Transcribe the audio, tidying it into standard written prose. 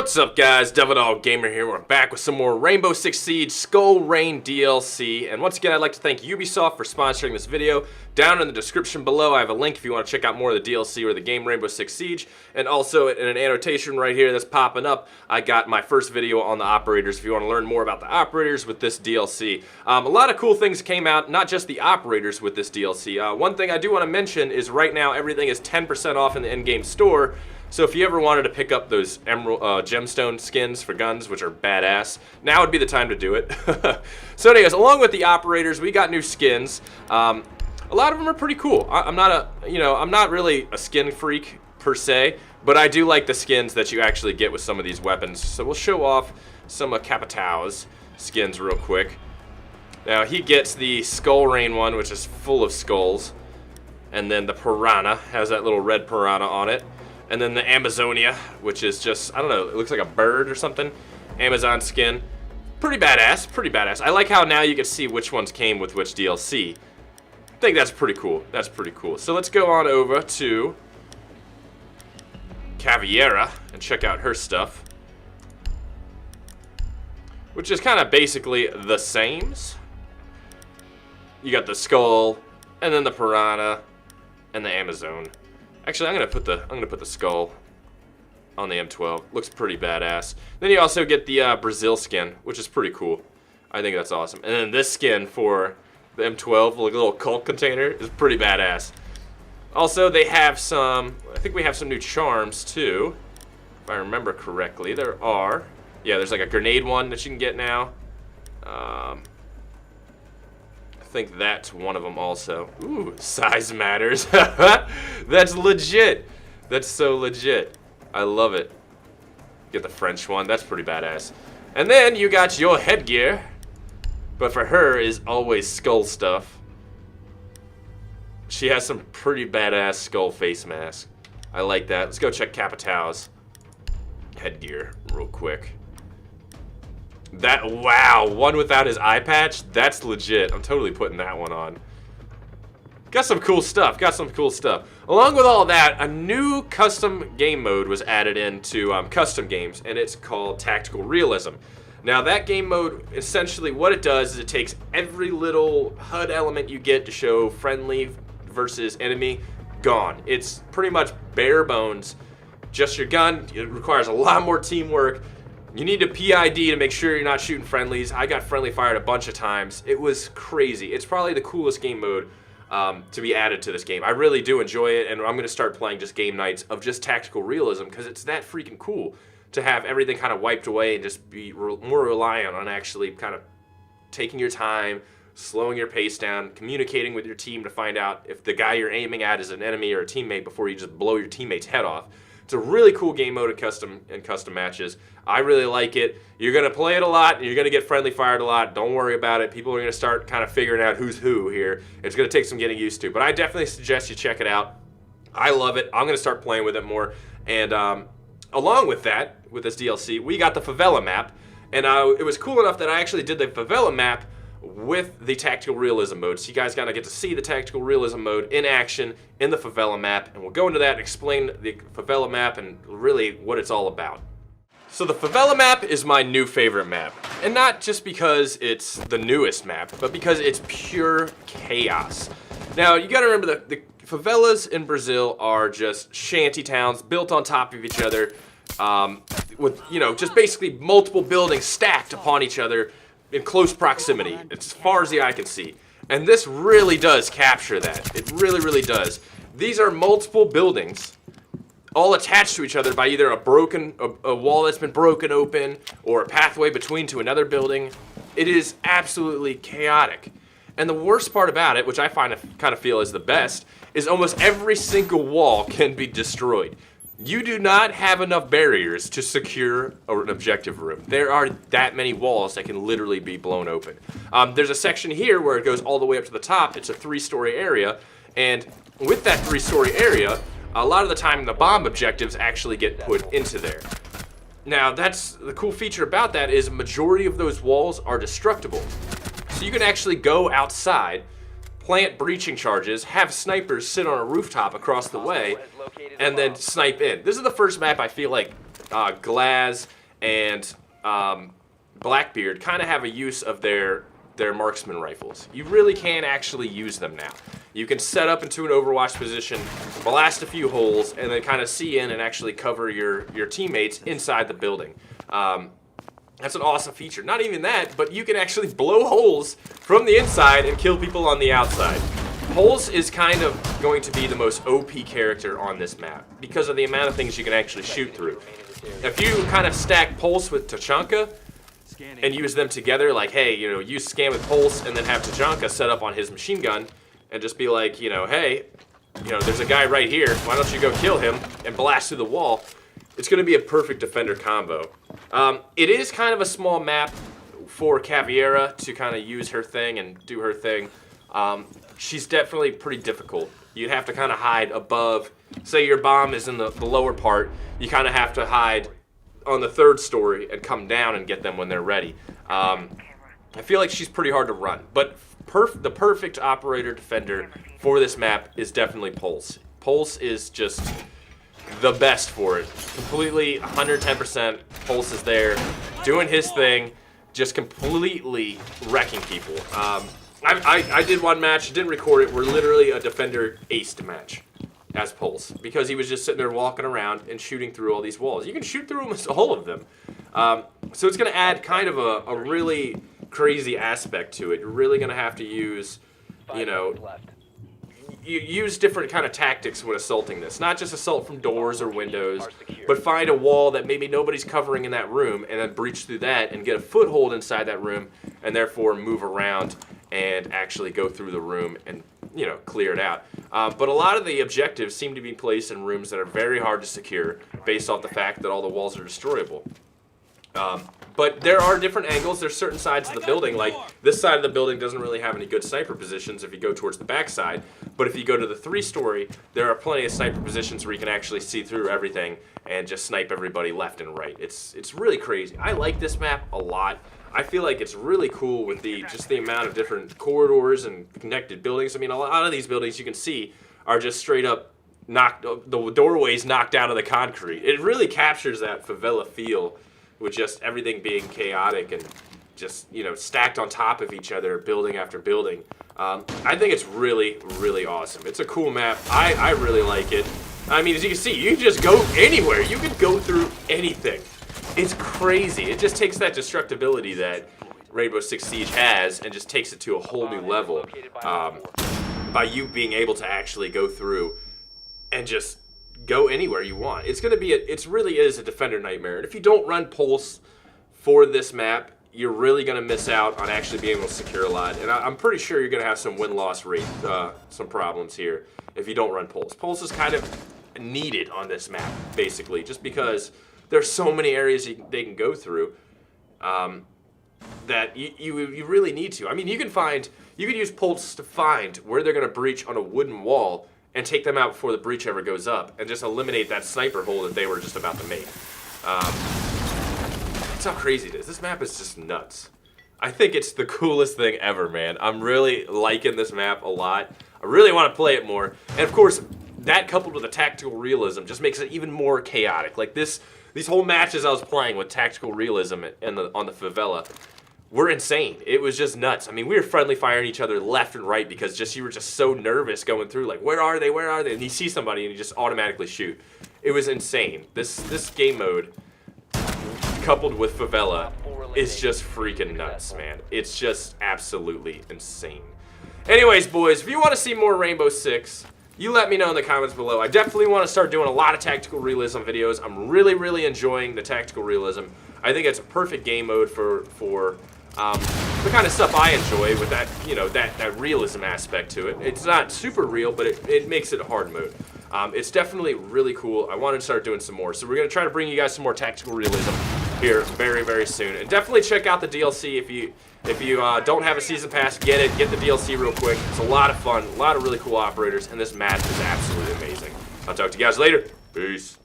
What's up, guys? Devil Dog Gamer here. We're back with some more Rainbow Six Siege Skull Rain DLC. And once again, I'd like to thank Ubisooft for sponsoring this video. Down in the description below, I have a link if you want to check out more of the DLC or the game Rainbow Six Siege. And also, in an annotation right here that's popping up, I got my first video on the operators if you want to learn more about the operators with this DLC. A lot of cool things came out, not just the operators with this DLC. One thing I do want to mention is right now, everything is 10% off in the in-game store. So if you ever wanted to pick up those emerald gemstone skins for guns, which are badass, now would be the time to do it. So anyways, along with the operators, we got new skins. A lot of them are pretty cool. I'm not really a skin freak per se, but I do like the skins that you actually get with some of these weapons. So we'll show off some of Capitão's skins real quick. Now he gets the Skull Rain one, which is full of skulls, and then the Piranha has that little red piranha on it. And then the Amazonia, which is just, I don't know, it looks like a bird or something. Amazon skin. Pretty badass, pretty badass. I like how now you can see which ones came with which DLC. I think that's pretty cool. That's pretty cool. So let's go on over to Caveira and check out her stuff, which is kind of basically the same. You got the skull, and then the piranha, and the Amazon. Actually, I'm gonna put the skull on the M12. Looks pretty badass. Then you also get the Brazil skin, which is pretty cool. I think that's awesome. And then this skin for the M12, like a little Colt container, is pretty badass. Also, they have some. I think we have some new charms too, if I remember correctly. There are. Yeah, there's like a grenade one that you can get now. I think that's one of them also. Ooh, size matters. That's legit. That's so legit. I love it. Get the French one. That's pretty badass. And then you got your headgear, but for her is always skull stuff. She has some pretty badass skull face mask. I like that. Let's go check Capitão's headgear real quick. That, wow, one without his eye patch, that's legit. I'm totally putting that one on. Got some cool stuff, Along with all that, a new custom game mode was added into custom games, and it's called Tactical Realism. Now that game mode, essentially what it does is it takes every little HUD element you get to show friendly versus enemy, gone. It's pretty much bare bones, just your gun. It requires a lot more teamwork. You need a PID to make sure you're not shooting friendlies. I got friendly fired a bunch of times. It was crazy. It's probably the coolest game mode to be added to this game. I really do enjoy it, and I'm going to start playing just game nights of just tactical realism because it's that freaking cool to have everything kind of wiped away and just be more reliant on actually kind of taking your time, slowing your pace down, communicating with your team to find out if the guy you're aiming at is an enemy or a teammate before you just blow your teammate's head off. It's a really cool game mode in custom matches. I really like it. You're going to play it a lot, and you're going to get friendly fired a lot. Don't worry about it. People are going to start kind of figuring out who's who here. It's going to take some getting used to, but I definitely suggest you check it out. I love it. I'm going to start playing with it more. And along with that, with this DLC, we got the favela map, and it was cool enough that I actually did the favela map with the tactical realism mode. So you guys gotta get to see the tactical realism mode in action in the favela map, and we'll go into that and explain the favela map and really what it's all about. So the favela map is my new favorite map, and not just because it's the newest map, but because it's pure chaos. Now you gotta remember that the favelas in Brazil are just shanty towns built on top of each other, with just basically multiple buildings stacked upon each other in close proximity, as far as the eye can see. And this really does capture that. It really, really does. These are multiple buildings, all attached to each other by either a wall that's been broken open, or a pathway between to another building. It is absolutely chaotic. And the worst part about it, which I kind of feel is the best, is almost every single wall can be destroyed. You do not have enough barriers to secure an objective room. There are that many walls that can literally be blown open. There's a section here where it goes all the way up to the top. It's a 3-story area, and with that 3-story area, a lot of the time the bomb objectives actually get put into there. Now, that's the cool feature about that is majority of those walls are destructible. So you can actually go outside, plant breaching charges, have snipers sit on a rooftop across the way, and then snipe in. This is the first map I feel like Glaz and Blackbeard kind of have a use of their marksman rifles. You really can actually use them now. You can set up into an overwatch position, blast a few holes, and then kind of see in and actually cover your teammates inside the building. That's an awesome feature. Not even that, but you can actually blow holes from the inside and kill people on the outside. Pulse is kind of going to be the most OP character on this map because of the amount of things you can actually shoot through. If you kind of stack Pulse with Tachanka and use them together, like, hey, you know, use Scan with Pulse and then have Tachanka set up on his machine gun and just be like, you know, hey, you know, there's a guy right here. Why don't you go kill him and blast through the wall? It's going to be a perfect defender combo. It is kind of a small map for Caveira to kind of use her thing and do her thing. She's definitely pretty difficult. You'd have to kind of hide above. Say your bomb is in the lower part. You kind of have to hide on the 3rd story and come down and get them when they're ready. I feel like she's pretty hard to run. But the perfect operator defender for this map is definitely Pulse. Pulse is just the best for it. Completely 110%. Pulse is there doing his thing, just completely wrecking people. I did one match, didn't record it, where literally a defender aced a match as Pulse because he was just sitting there walking around and shooting through all these walls. You can shoot through almost all of them. So it's going to add kind of a really crazy aspect to it. You're really going to have to use, you know, you use different kind of tactics when assaulting this. Not just assault from doors or windows, but find a wall that maybe nobody's covering in that room and then breach through that and get a foothold inside that room and therefore move around and actually go through the room and, you know, clear it out. But a lot of the objectives seem to be placed in rooms that are very hard to secure based off the fact that all the walls are destroyable. But there are different angles. There's certain sides of the building, like this side of the building doesn't really have any good sniper positions if you go towards the back side. But if you go to the 3-story, there are plenty of sniper positions where you can actually see through everything and just snipe everybody left and right. It's really crazy. I like this map a lot. I feel like it's really cool with just the amount of different corridors and connected buildings. I mean, a lot of these buildings you can see are just straight up the doorways knocked out of the concrete. It really captures that favela feel with just everything being chaotic and just, you know, stacked on top of each other, building after building. I think it's really, really awesome. It's a cool map. I really like it. I mean, as you can see, you can just go anywhere. You can go through anything. It's crazy. It just takes that destructibility that Rainbow Six Siege has and just takes it to a whole new level by you being able to actually go through and just go anywhere you want. It's going to be it really is a defender nightmare. And if you don't run Pulse for this map, you're really going to miss out on actually being able to secure a lot. And I'm pretty sure you're going to have some win-loss rate, some problems here if you don't run Pulse. Pulse is kind of needed on this map, basically, just because there's so many areas they can go through that you really need to. I mean, you can use Pulse to find where they're going to breach on a wooden wall and take them out before the breach ever goes up and just eliminate that sniper hole that they were just about to make. That's how crazy it is. This map is just nuts. I think it's the coolest thing ever, man. I'm really liking this map a lot. I really want to play it more. And of course, that coupled with the tactical realism just makes it even more chaotic. Like these whole matches I was playing with tactical realism on the favela were insane. It was just nuts. I mean, we were friendly firing each other left and right because you were just so nervous going through, like, where are they, where are they? And you see somebody and you just automatically shoot. It was insane. This game mode, coupled with favela, is just freaking nuts, man. It's just absolutely insane. Anyways, boys, if you want to see more Rainbow Six, you let me know in the comments below. I definitely want to start doing a lot of tactical realism videos. I'm really, really enjoying the tactical realism. I think it's a perfect game mode for the kind of stuff I enjoy with that, you know, that realism aspect to it. It's not super real, but it makes it a hard mode. It's definitely really cool. I want to start doing some more. So we're going to try to bring you guys some more tactical realism here very, very soon. And definitely check out the DLC if you don't have a season pass, get it. Get the DLC real quick. It's a lot of fun, a lot of really cool operators, and this map is absolutely amazing. I'll talk to you guys later. Peace.